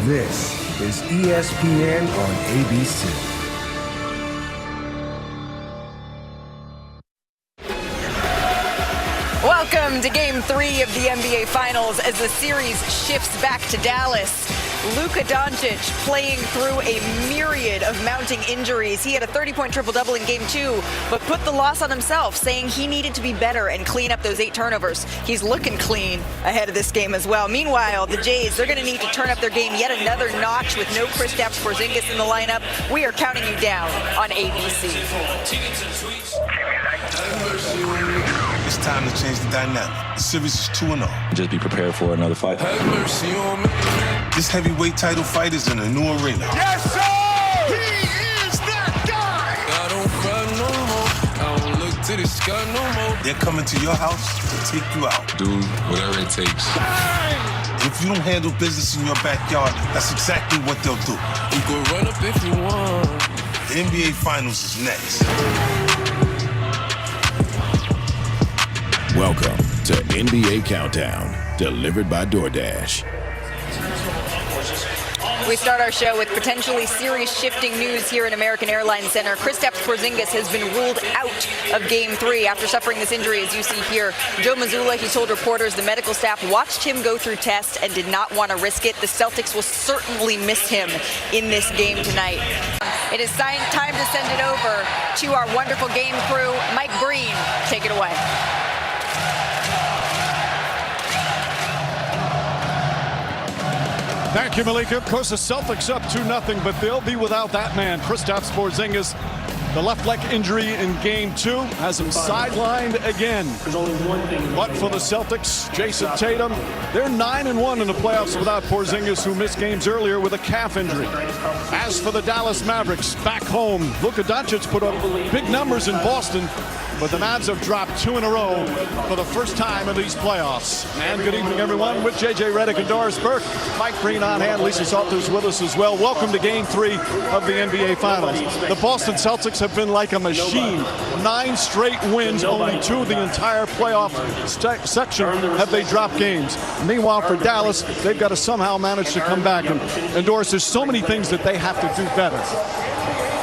This is ESPN on ABC. Welcome to Game 3 of the NBA Finals as the series shifts back to Dallas. Luka Doncic playing through a myriad of mounting injuries. He had a 30-point triple-double in Game 2, but put the loss on himself, saying he needed to be better and clean up those 8 turnovers. He's looking clean ahead of this game as well. Meanwhile, the Jays, they're going to need to turn up their game yet another notch with no Kristaps Porzingis in the lineup. We are counting you down on ABC. It's time to change the dynamic. The series is 2-0. Just be prepared for another fight. Have mercy on me. This heavyweight title fight is in a new arena. Yes, sir! He is that guy! I don't cry no more. I don't look to the sky no more. They're coming to your house to take you out. Do whatever it takes. Bang! If you don't handle business in your backyard, that's exactly what they'll do. You can run up if you want. The NBA Finals is next. Welcome to NBA Countdown, delivered by DoorDash. We start our show with potentially series-shifting news here in American Airlines Center. Kristaps Porzingis has been ruled out of Game 3 after suffering this injury, as you see here. Joe Mazzulla, he told reporters the medical staff watched him go through tests and did not want to risk it. The Celtics will certainly miss him in this game tonight. It is time to send it over to our wonderful game crew. Mike Breen, take it away. Thank you, Malika. Of course, the Celtics up 2-0, but they'll be without that man, Kristaps Porzingis. The left leg injury in Game 2 has him sidelined again. But for the Celtics, Jason Tatum, they're 9-1 in the playoffs without Porzingis, who missed games earlier with a calf injury. As for the Dallas Mavericks, back home, Luka Doncic put up big numbers in Boston, but the Mavs have dropped 2 in a row for the first time in these playoffs. And good evening, everyone, with JJ Redick and Doris Burke. Mike Breen on hand, Lisa Salters with us as well. Welcome to Game 3 of the NBA Finals. The Boston Celtics have been like a machine. 9 straight wins, only 2 the entire playoff section have they dropped games. Meanwhile, for Dallas, they've got to somehow manage to come back. And Doris, there's so many things that they have to do better.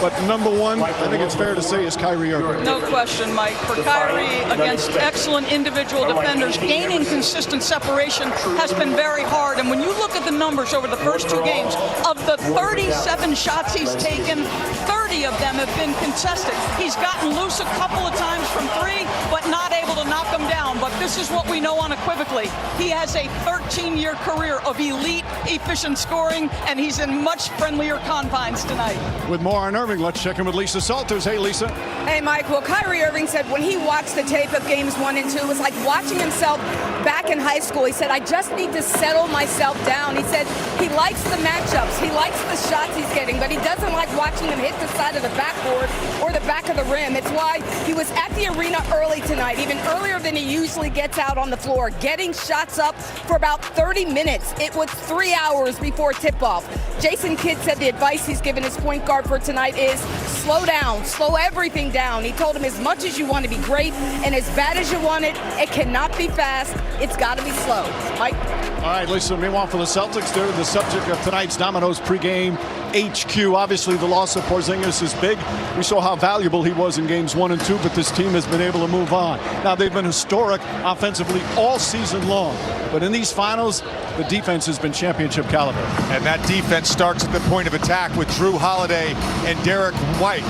But number one, I think it's fair to say, is Kyrie Irving. No question, Mike. For Kyrie, against excellent individual defenders, gaining consistent separation has been very hard. And when you look at the numbers over the first 2 games, of the 37 shots he's taken, 30 of them have been contested. He's gotten loose a couple of times from 3, but not able to knock them down. But this is what we know unequivocally. He has a 13-year career of elite, efficient scoring, and he's in much friendlier confines tonight. With more on Irving, let's check in with Lisa Salters. Hey, Lisa. Hey, Mike. Well, Kyrie Irving said when he watched the tape of games 1 and 2, it was like watching himself back in high school. He said, I just need to settle myself down. He said he likes the matchups. He likes the shots he's getting, but he doesn't like watching them hit the side of the backboard or the back of the rim. It's why he was at the arena early tonight, even earlier than he usually gets out on the floor, getting shots up for about 30 minutes. It was 3 hours before tip-off. Jason Kidd said the advice he's given his point guard for tonight is slow down, slow everything down. He told him as much as you want to be great and as bad as you want it, it cannot be fast. It's got to be slow. Mike? All right, Lisa, meanwhile for the Celtics, they're the subject of tonight's Domino's pregame HQ. Obviously, the loss of Porzingis is big. We saw how valuable he was in games 1 and 2, but this team has been able to move on. Now, they've been historic offensively all season long, but in these finals, the defense has been championship caliber. And that defense starts at the point of attack with Drew Holiday and Derek White.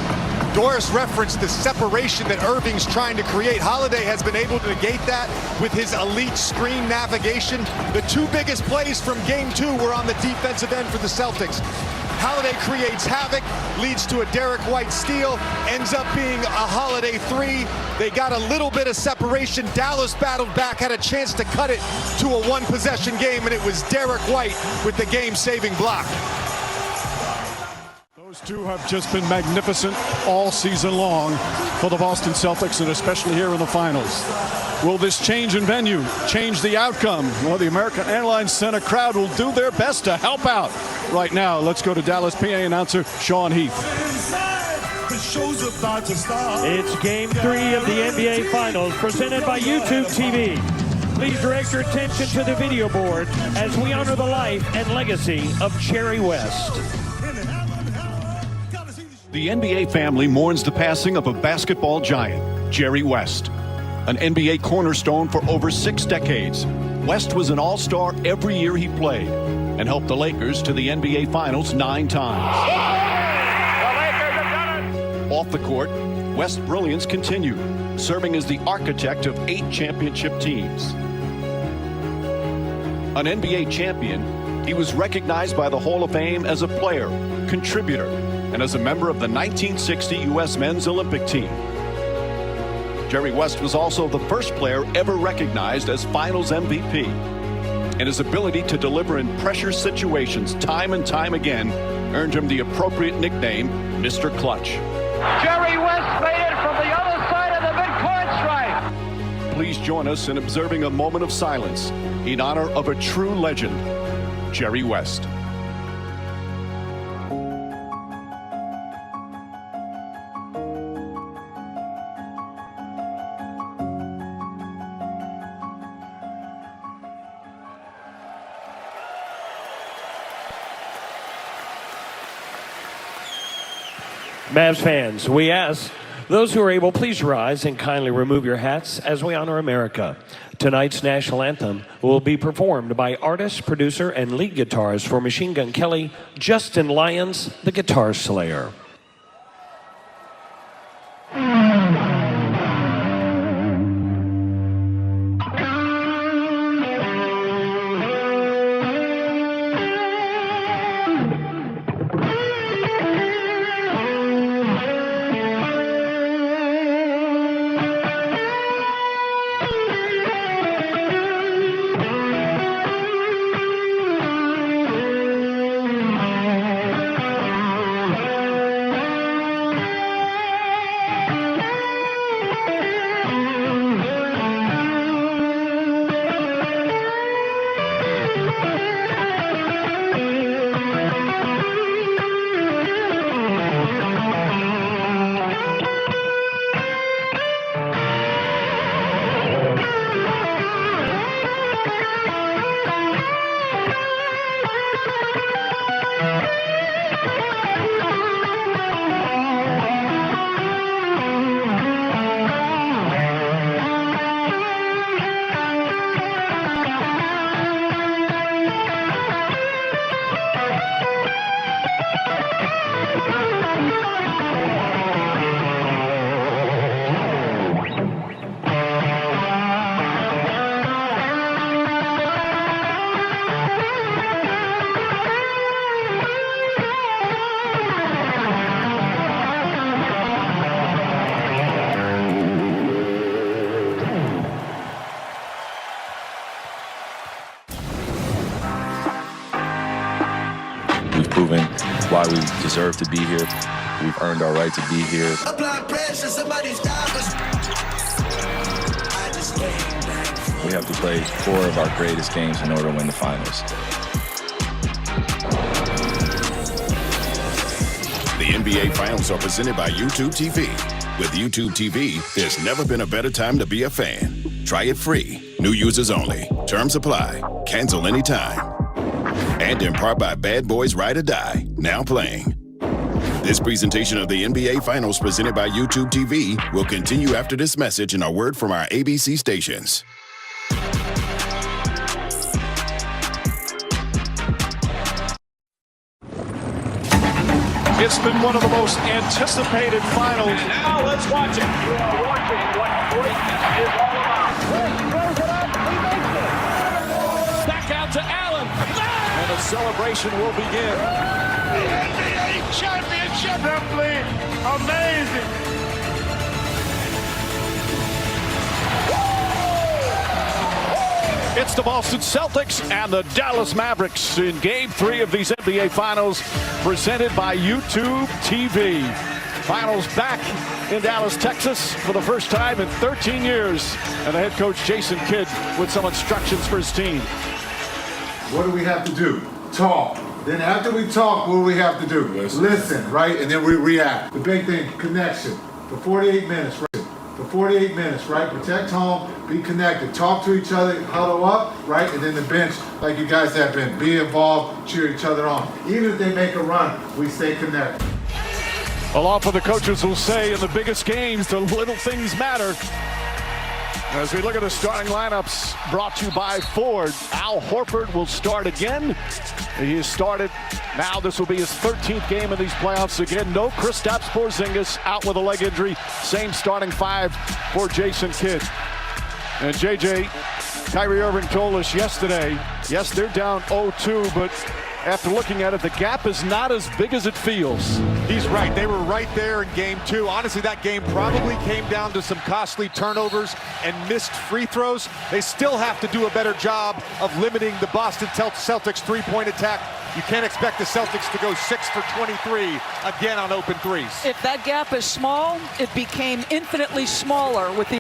Doris referenced the separation that Irving's trying to create. Holiday has been able to negate that with his elite screen navigation. The 2 biggest plays from Game 2 were on the defensive end for the Celtics. Holiday creates havoc, leads to a Derek White steal, ends up being a Holiday 3. They got a little bit of separation. Dallas battled back, had a chance to cut it to a 1-possession game, and it was Derek White with the game-saving block. Those 2 have just been magnificent all season long for the Boston Celtics, and especially here in the finals. Will this change in venue change the outcome? Well, the American Airlines Center crowd will do their best to help out. Right now, let's go to Dallas PA announcer Sean Heath. It's Game 3 of the NBA Finals, presented by YouTube TV. Please direct your attention to the video board as we honor the life and legacy of Jerry West. The NBA family mourns the passing of a basketball giant, Jerry West. An NBA cornerstone for over 6 decades, West was an all-star every year he played and helped the Lakers to the NBA Finals 9 times. The Lakers have done it! Off the court, West's brilliance continued, serving as the architect of 8 championship teams. An NBA champion, he was recognized by the Hall of Fame as a player, contributor, and as a member of the 1960 U.S. Men's Olympic team. Jerry West was also the first player ever recognized as Finals MVP, and his ability to deliver in pressure situations time and time again earned him the appropriate nickname, Mr. Clutch. Jerry West made it from the other side of the midcourt stripe. Please join us in observing a moment of silence in honor of a true legend, Jerry West. Mavs fans, we ask those who are able, please rise and kindly remove your hats as we honor America. Tonight's national anthem will be performed by artist, producer, and lead guitarist for Machine Gun Kelly, Justin Lyons, the Guitar Slayer. Proven why we deserve to be here. We've earned our right to be here. We have to play 4 of our greatest games in order to win the finals. The NBA Finals are presented by YouTube TV. With YouTube TV, there's never been a better time to be a fan. Try it free. New users only. Terms apply. Cancel anytime. And in part by Bad Boys Ride or Die, now playing. This presentation of the NBA Finals presented by YouTube TV will continue after this message and a word from our ABC stations. It's been one of the most anticipated finals. And now let's watch it. You are watching what greatness is all about. Throws it up, he makes it. Back out to Allen. And the celebration will begin. The NBA championship. Simply amazing. It's the Boston Celtics and the Dallas Mavericks in Game 3 of these NBA Finals, presented by YouTube TV. Finals back in Dallas, Texas for the first time in 13 years. And the head coach, Jason Kidd, with some instructions for his team. What do we have to do? Talk. Then after we talk, what do we have to do? Listen, right? And then we react. The big thing, connection. For 48 minutes, right? For 48 minutes, right? Protect home, be connected, talk to each other, huddle up, right? And then the bench, like you guys have been, be involved, cheer each other on. Even if they make a run, we stay connected. A lot of the coaches will say in the biggest games, the little things matter. As we look at the starting lineups brought to you by Ford, Al Horford will start again. He has started. Now this will be his 13th game in these playoffs. Again, no Kristaps Porzingis, out with a leg injury. Same starting five for Jason Kidd. And JJ, Kyrie Irving told us yesterday, yes, they're down 0-2, but after looking at it, the gap is not as big as it feels. He's right. They were right there in game 2. Honestly, that game probably came down to some costly turnovers and missed free throws. They still have to do a better job of limiting the Boston Celtics three-point attack. You can't expect the Celtics to go 6 for 23 again on open threes. If that gap is small, it became infinitely smaller with the